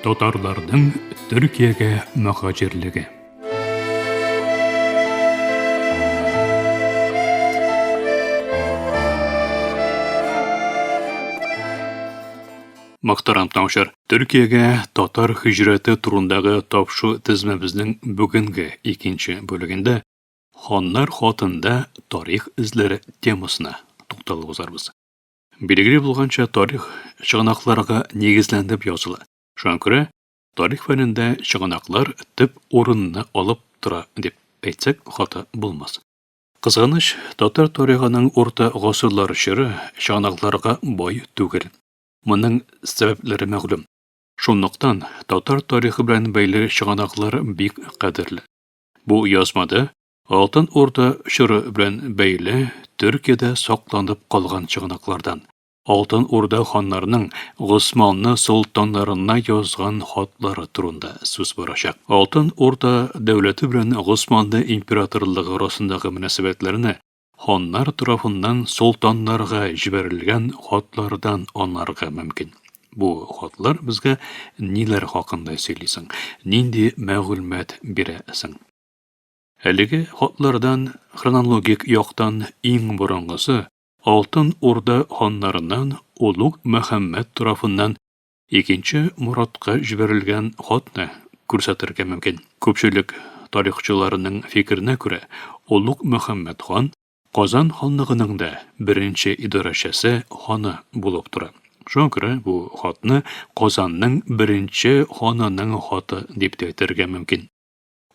Татарлардың Төркиягә мөхаҗирлеге. Мактарам таңшар, Төркиягә татар хиҗрәте турындагы тапшу тезмәбезнең бүгенге икенче бүлегендә ханнар хатында тарих эзләре темасына тукталып узарбыз. Билгеле булганча, тарих чыганакларга нигезләнеп языла. Шуңа күрә тарих фәнендә чыганаклар төп урынны алып тора дип әйтсәк хата булмас. Кызганыч, татар тарихының урта гасырлар чоры чыганакларга бай түгел. Моның сәбәпләре мәгълүм. Шунлыктан татар тарихы белән бәйле чыганаклар бик кадерле. Бу язмада Алтын Урда чоры белән бәйле Төркиядә сакланып калган чыганаклардан Алтын Урда ханнарының Госманны солтаннарына язган хатлары турында сүз барачак. Алтын Урда дәүләте белән Госманны императорлыгы арасындагы мөнәсәбәтләрне ханнар тарафыннан солтаннарга җибәрелгән хатлардан аңларга мөмкин. Бу хатлар безгә ниләр хакында сөйлисең, нинди мәгълүмат бирәсең? Әлеге хатлардан хронологик яктан иң борынгысы Алтын Урда ханнарыннан Улуг Мөхәммәд тарафыннан икенче Моратка җибәрелгән хатны күрсәтергә мөмкин. Күпчелек тарихчыларының фикеренә күрә, Улуг Мөхәммәд хан Казан ханлыгының да беренче идарәчесе ханы булып тора. Шуңа күрә бу хатны Казанның беренче ханының хаты дип әйтергә мөмкин.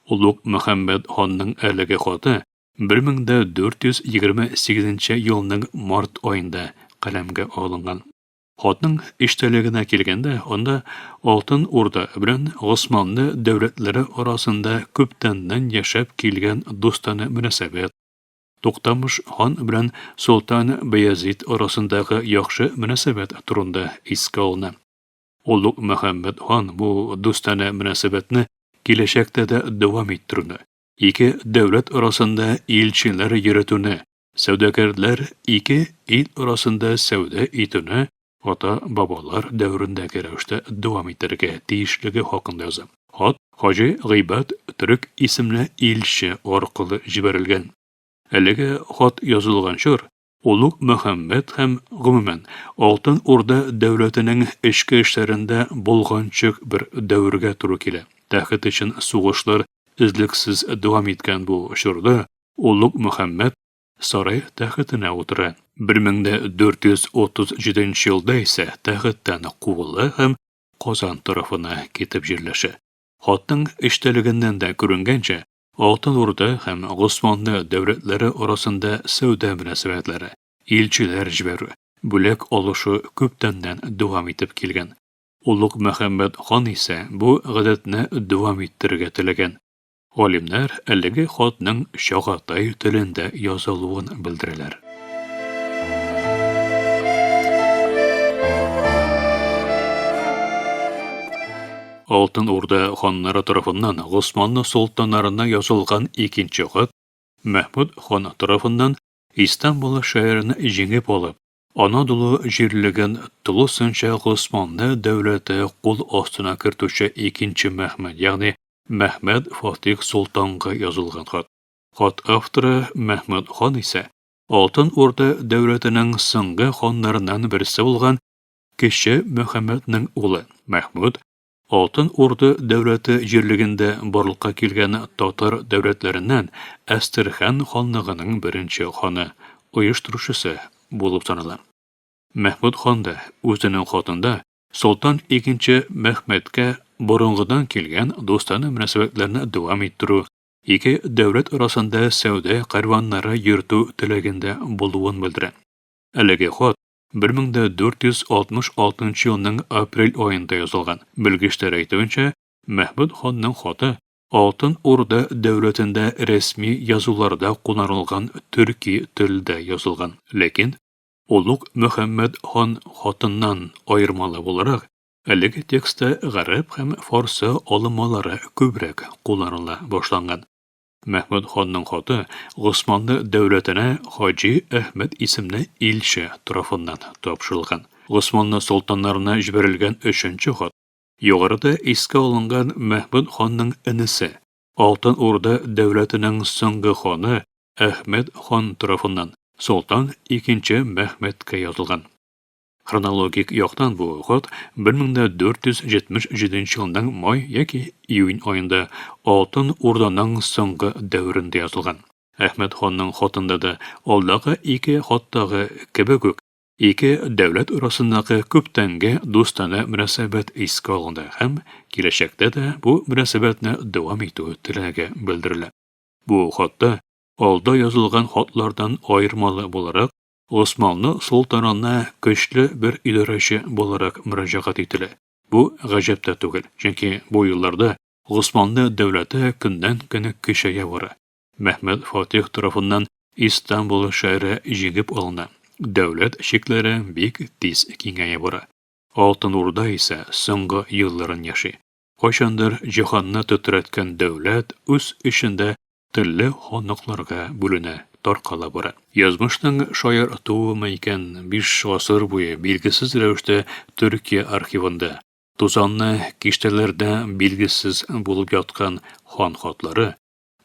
Улуг Мөхәммәд ханның әлеге хаты 1428 елның март айында каләмгә алынган. Хатның иштәлегенә килгәндә, анда Алтын Урда белән Госманны дәүләтләре арасында күптәннән яшәп килгән достана мөнәсәбәт, Туктамыш хан белән Солтан Баязид арасындагы яхшы мөнәсәбәт турында искә алына. Улуг Мөхәммәд хан бу достана мөнәсәбәтне киләчәктә дә дәвам иттерүне, ике дәүләт арасында илчеләр йөртүне, сәүдәгәрләр ике ил арасында сәүдә итүне ата-бабалар дәврендәге рәвештә дәвам итәргә тиешлеге хакында яза. Хат Хаҗи Гыйбат Түрек исемле илче аркылы җибәрелгән. Әлеге хат язылган чор Улуг Мөхәммәд һәм гомумән Алтын Урда дәүләтенең эчке эшләрендә булганчык бер дәвергә туры килә. Тәхет өчен сугышлар излексез дәвам иткән бу чорда Улуг Мөхәммәд сарай тәхетенә утыра. 1437 елда исә тәхеттән куыла һәм Казан тарафына китеп җирләшә. Хатның эштәлегеннән дә күренгәнчә, Алтын Урда һәм Госманны дәүләтләре арасында сәүдә мөнәсәбәтләре, илчеләр җибәрү, бүләк алышу күптәннән дәвам итеп килгән. Улуг Мөхәммәд хан исә бу гадәтне дәвам иттерергә теләгән. Галимнәр әлеге хатның Чагатай телендә язылуын белдерәләр. Алтын Урда ханнары тарафыннан Госманны солтаннарына язылган икенче хат Мәхмүд хан тарафыннан Истанбул шәһәрен җиңеп алып, Анадолу җирлеген тулысынча Госманны дәүләте кул астына кертүче икенче Мәхмүд, ягъни Мәхмүд Фатих Султанга язылган хат. Хат авторы Мәхмүд хан исә Алтын Урда дәүләтенең соңгы ханнарыннан берсе булган кече Мөхәммәднең улы. Мәхмүд Алтын Урда дәүләте җирлегендә барлыкка килгән татар дәүләтләреннән Әстерхан ханлыгының беренче ханы, оештыручысы булып санала. Мәхмүд хан да үзенең хатында Солтан икенче Мәхмәткә борынгыдан килгән достана мөнәсәбәтләрне дәвам иттерү, ике дәүләт арасында сәүдә кәрваннары йөртү теләгендә булуын белдерә. Әлеге хат 1466 елның апрель аенда язылган. Белгечләр әйтүенчә, Мәхмүд ханның хаты Алтын Урда дәүләтендә рәсми язуларда кулланылган төрки телдә язылган. Ләкин Улуг Мөхәммәд хан хатыннан аермалы буларак, әлеге текстта гарәп һәм фарсы алымнары күбрәк кулланыла башланган. Мәхмүд ханның хаты Госманны дәүләтенә Хаҗи Әхмәд исемле илче тарафыннан тапшырылган. Госманны солтаннарына җибәрелгән 3нче хат Югарыда искә алынган Мәхмүд ханның инесе, Алтын Урда дәүләтенең соңгы ханы Әхмәд хан тарафыннан Солтан II Мәхмәткә язылган. Хронологик яктан бу хат 1477 елның май яки июнь аенда Алтын Урданың соңгы дәверендә язылган. Әхмәд ханның хатында да алдагы ике хаттагы кебек үк ике дәүләт арасындагы күптәнге дустана мөнәсәбәт искә алынды һәм киләчәктә дә бу мөнәсәбәтне дәвам итү теләге белдерелә. Бу хатта алда язылган хатлардан аермалы буларак Османлы солтанына көчле бер идарәче буларак мөрәҗәгать ителә. Бу гаҗәп тә түгел, чөнки бу елларда Османлы дәүләте көннән-көн көчәя бара. Мәхмәд Фатих тарафыннан Истанбул шәһәре җигеп алына. Дәүләт чикләре бик тиз киңәя бара. Алтын Урда исә соңгы елларын яши. Кайчандыр җиһанны тетрәткән дәүләт үз эчендә төрле ханлыкларга бүленә. Таркала бара. Язмышның шаяр туымы икән 5 гасыр буе билгесез рәвештә Төркия архивында, тузанны киштәләрдә билгесез булып яткан хан хатлары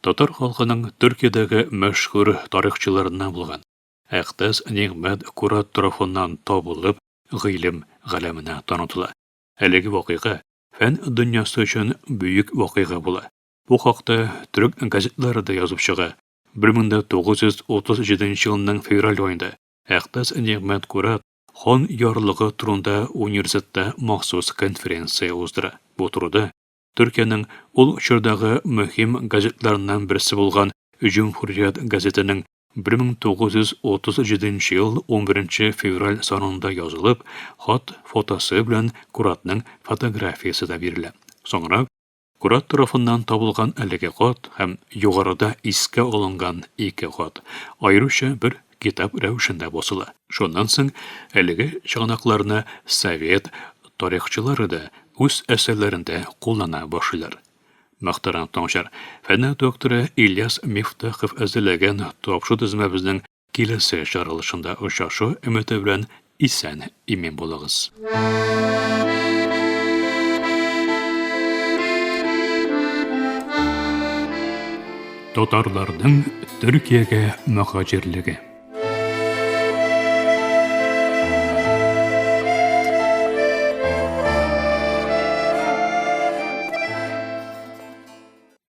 татар халкының Төркиядәге мәшһүр тарихчыларыннан булган. Әхтәс Нигъмәт Курат тарафыннан табылып, гыйлем галәменә танытыла. Әлеге вакыйга фән дөньясы өчен бөек вакыйга була. Бу хакта төрек газетларында язып чыга. 1937 елның февраль айында Әхтәс Нигъмәт Курат хан ярлыгы турында университетта махсус конференция уздыра. Бу турыда Төркиянең ул чордагы мөһим газетларыннан берсе булган Җумһурият газетының 1937 ел 11 февраль санында язылып, хат фотосы белән Куратның фотографиясе дә бирелә. Соңрак Курат тарафыннан табылган әлеге хат һәм югарыда искә алынган ике хат аеруча бер китап рәвешендә басыла. Шуннан соң әлеге чыганакларны Совет тарихчылары да үз әсәрләрендә куллана башлыйлар. Мөхтәрәм таңчылар, фән докторы Ильяс Мифтахов әзерләгән тапшыру тезмәбезнең киләсе чаралышында очрашу өмете белән исән имин булыгыз. Татарларның Төркиягә мөхаҗирлеге.